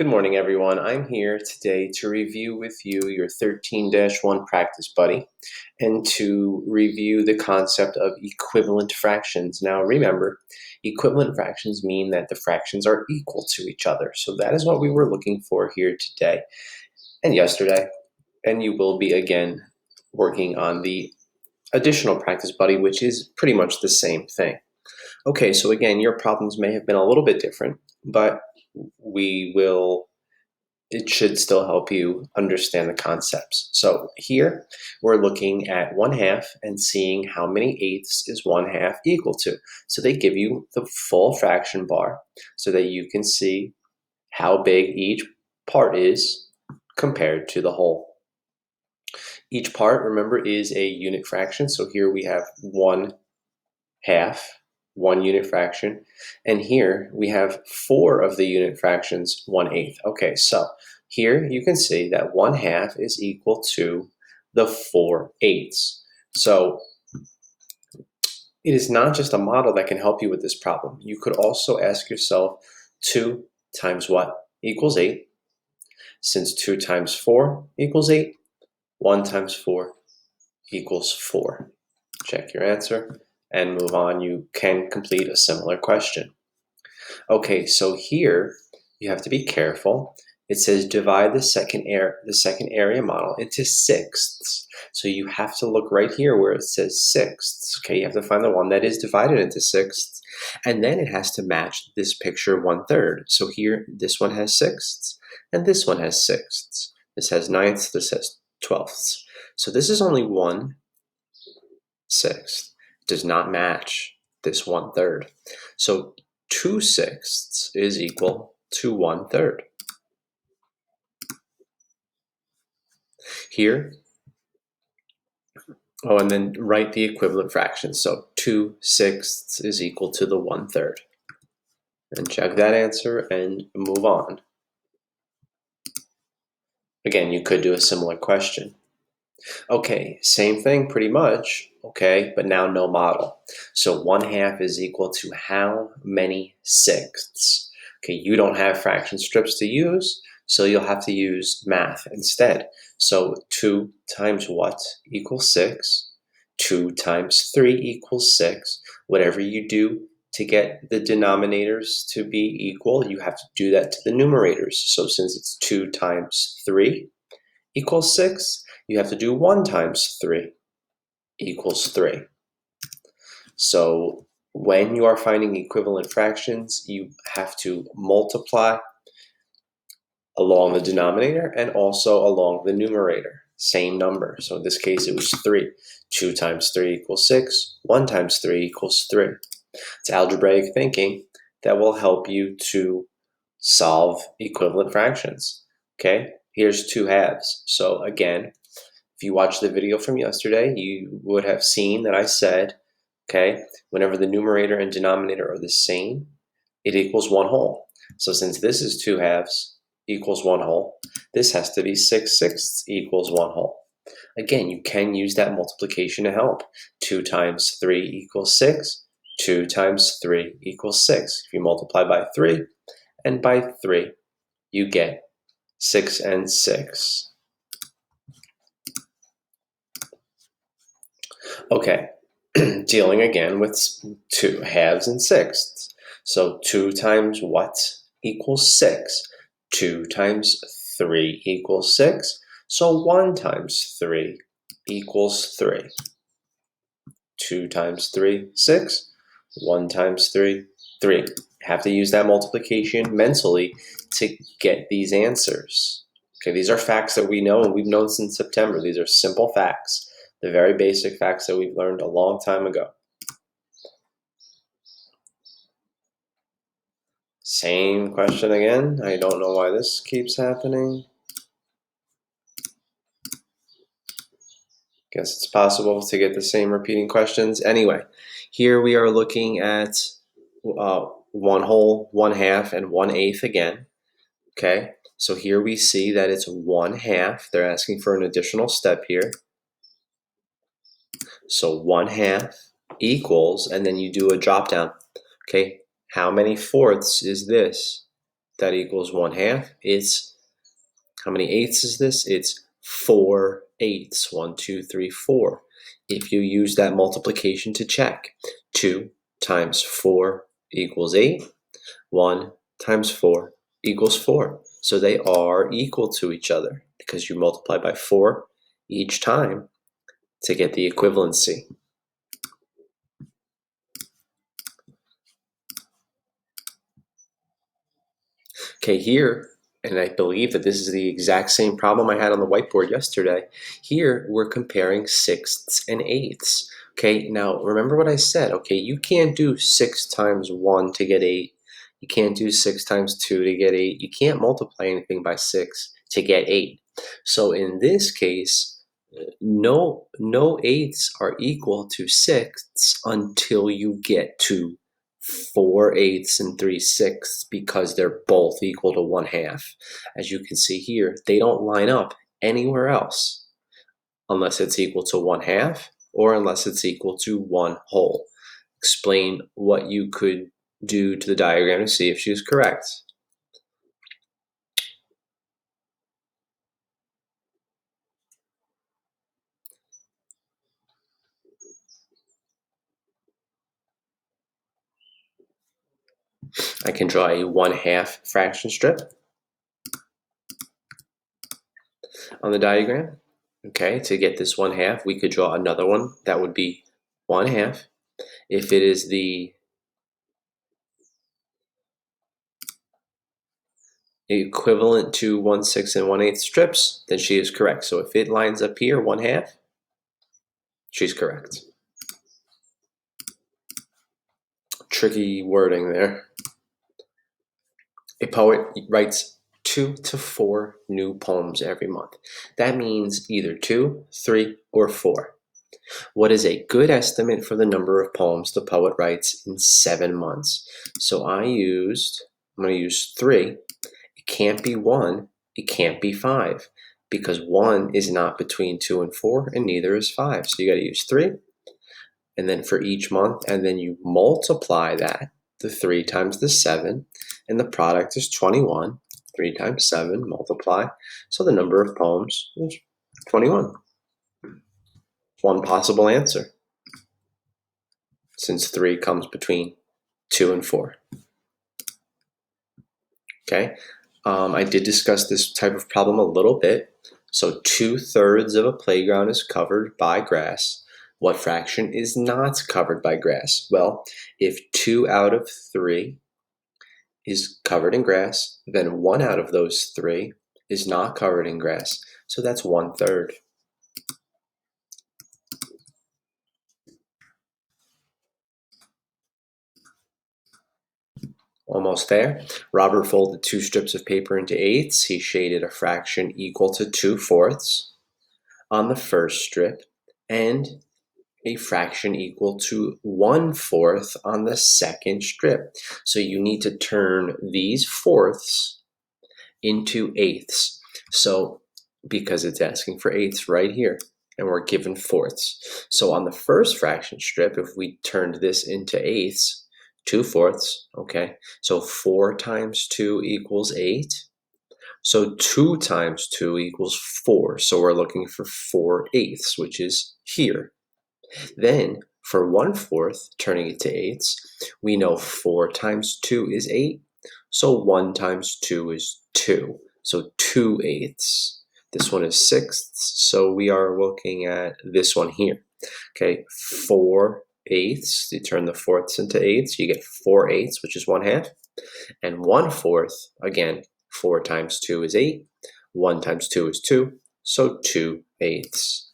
Good morning, everyone. I'm here today to review with you your 13-1 practice buddy and to review the concept of equivalent fractions. Now, remember, equivalent fractions mean that the fractions are equal to each other. So that is what we were looking for here today and yesterday. And you will be again working on the additional practice buddy, which is pretty much the same thing. Okay, so again, your problems may have been a little bit different, but it should still help you understand the concepts. So here we're looking at 1/2 and seeing how many eighths is 1/2 equal to. So they give you the full fraction bar so that you can see how big each part is compared to the whole. Each part, remember, is a unit fraction. So here we have 1/2, 1 unit fraction. And here we have 4 of the unit fractions, 1/8. Okay, so here you can see that 1/2 is equal to the 4/8. So it is not just a model that can help you with this problem. You could also ask yourself 2 times what equals 8? Since 2 times 4 equals 8, 1 times 4 equals 4. Check your answer and move on. You can complete a similar question. Okay, so here you have to be careful. It says divide the second area model into sixths. So you have to look right here where it says sixths. Okay, you have to find the one that is divided into sixths, and then it has to match this picture 1/3. So here, this one has sixths, and this one has sixths. This has ninths, this has twelfths. So this is only 1/6. Does not match this 1/3. So 2/6 is equal to 1/3. Here, and then write the equivalent fractions. So 2/6 is equal to the 1/3. And check that answer and move on. Again, you could do a similar question. Okay, same thing pretty much, okay, but now no model. So 1/2 is equal to how many sixths? Okay, you don't have fraction strips to use, so you'll have to use math instead. So 2 times what equals 6? 2 times 3 equals 6. Whatever you do to get the denominators to be equal, you have to do that to the numerators. So since it's 2 times 3 equals 6, you have to do 1 times 3 equals 3. So when you are finding equivalent fractions, you have to multiply along the denominator and also along the numerator. Same number. So in this case, it was 3. 2 times 3 equals 6. 1 times 3 equals 3. It's algebraic thinking that will help you to solve equivalent fractions. Okay, here's 2/2. So again, if you watched the video from yesterday, you would have seen that I said, okay, whenever the numerator and denominator are the same, it equals 1 whole. So since this is 2/2 equals 1 whole, this has to be 6/6 equals 1 whole. Again, you can use that multiplication to help. 2 times 3 equals 6. 2 times 3 equals 6. If you multiply by 3 and by 3, you get 6 and 6. Okay, dealing again with 2/2 and sixths. So 2 times what equals 6? 2 times 3 equals 6. So 1 times 3 equals 3. 2 times 3, 6. 1 times 3, 3. Have to use that multiplication mentally to get these answers. Okay, these are facts that we know and we've known since September. These are simple facts. The very basic facts that we've learned a long time ago. Same question again. I don't know why this keeps happening. Guess it's possible to get the same repeating questions. Anyway, here we are looking at 1 whole, 1/2, and 1/8 again. Okay, so here we see that it's 1/2. They're asking for an additional step here. So 1/2 equals, and then you do a drop down. Okay, how many fourths is this? that equals 1/2. It's, how many eighths is this? It's 4/8. 1, 2, 3, 4. If you use that multiplication to check, 2 times 4 equals 8. 1 times 4 equals 4. So they are equal to each other because you multiply by 4 each time to get the equivalency. Okay, here, and I believe that this is the exact same problem I had on the whiteboard yesterday. Here, we're comparing sixths and eighths. Okay, now remember what I said. Okay, you can't do 6 times 1 to get 8. You can't do 6 times 2 to get 8. You can't multiply anything by 6 to get 8. So in this case, no eighths are equal to sixths until you get to 4/8 and 3/6 because they're both equal to 1/2. As you can see here, they don't line up anywhere else unless it's equal to 1/2 or unless it's equal to 1 whole. Explain what you could do to the diagram to see if she is correct. I can draw a 1/2 fraction strip on the diagram. Okay, to get this 1/2, we could draw another one that would be 1/2. If it is the equivalent to 1/6 and 1/8 strips, then she is correct. So if it lines up here, 1/2, she's correct. Tricky wording there. A poet writes 2 to 4 new poems every month. That means either 2, 3, or 4. What is a good estimate for the number of poems the poet writes in 7 months? So I'm going to use 3. It can't be 1. It can't be 5 because 1 is not between 2 and 4 and neither is 5. So you got to use 3. And then for each month, and then you multiply that, the 3 times the 7, and the product is 21. 3 times 7, multiply. So the number of poems is 21. One possible answer, since 3 comes between 2 and 4. Okay, I did discuss this type of problem a little bit. So 2/3 of a playground is covered by grass. What fraction is not covered by grass? Well, if 2 out of 3 is covered in grass, then 1 out of those 3 is not covered in grass. So that's 1/3. Almost there. Robert folded 2 strips of paper into eighths. He shaded a fraction equal to 2/4 on the first strip and a fraction equal to 1/4 on the second strip. So you need to turn these fourths into eighths. So because it's asking for eighths right here, and we're given fourths. So on the first fraction strip, if we turned this into eighths, 2/4, okay, so 4 times 2 equals 8. So 2 times 2 equals 4. So we're looking for 4/8, which is here. Then for 1/4, turning it to eighths, we know 4 times 2 is 8. So 1 times 2 is 2. So 2/8. This one is sixths. So we are looking at this one here. Okay, 4/8. You turn the fourths into eighths, you get 4/8, which is 1/2. And 1/4, again, 4 times 2 is 8. 1 times 2 is 2. So 2/8.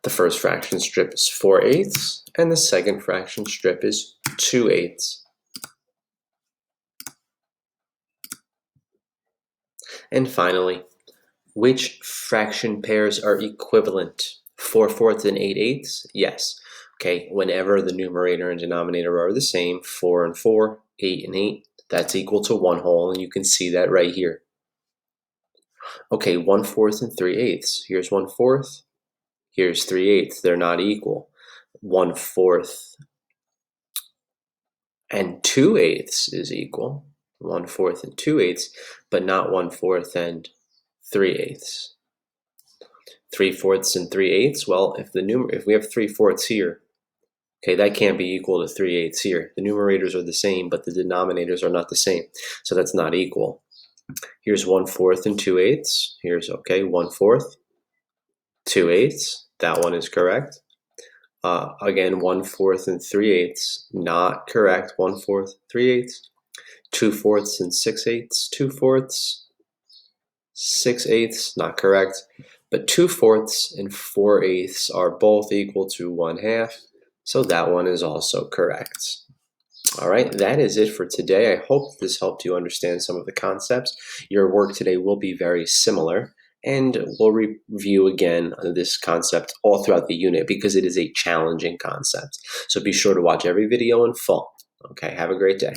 The first fraction strip is 4/8, and the second fraction strip is 2/8. And finally, which fraction pairs are equivalent? 4/4 and 8/8? Yes. Okay, whenever the numerator and denominator are the same, 4 and 4, 8 and 8, that's equal to 1 whole, and you can see that right here. Okay, 1/4 and 3/8. Here's 1/4, here's 3/8. They're not equal. 1/4 and 2/8 is equal, 1/4 and 2/8, but not 1/4 and 3/8. 3/4 and 3/8. Well, if we have 3/4 here, okay, that can't be equal to 3/8 here. The numerators are the same, but the denominators are not the same, so that's not equal. Here's 1/4 and 2/8. Here's 1/4, 2/8. That one is correct. Again, 1/4 and 3/8, not correct. 1/4, 3/8. 2/4 and 6/8, 2/4, 6/8, not correct. But 2/4 and 4/8 are both equal to 1/2, so that one is also correct. All right, that is it for today. I hope this helped you understand some of the concepts. Your work today will be very similar, and we'll review again this concept all throughout the unit because it is a challenging concept. So be sure to watch every video in full. Okay, have a great day.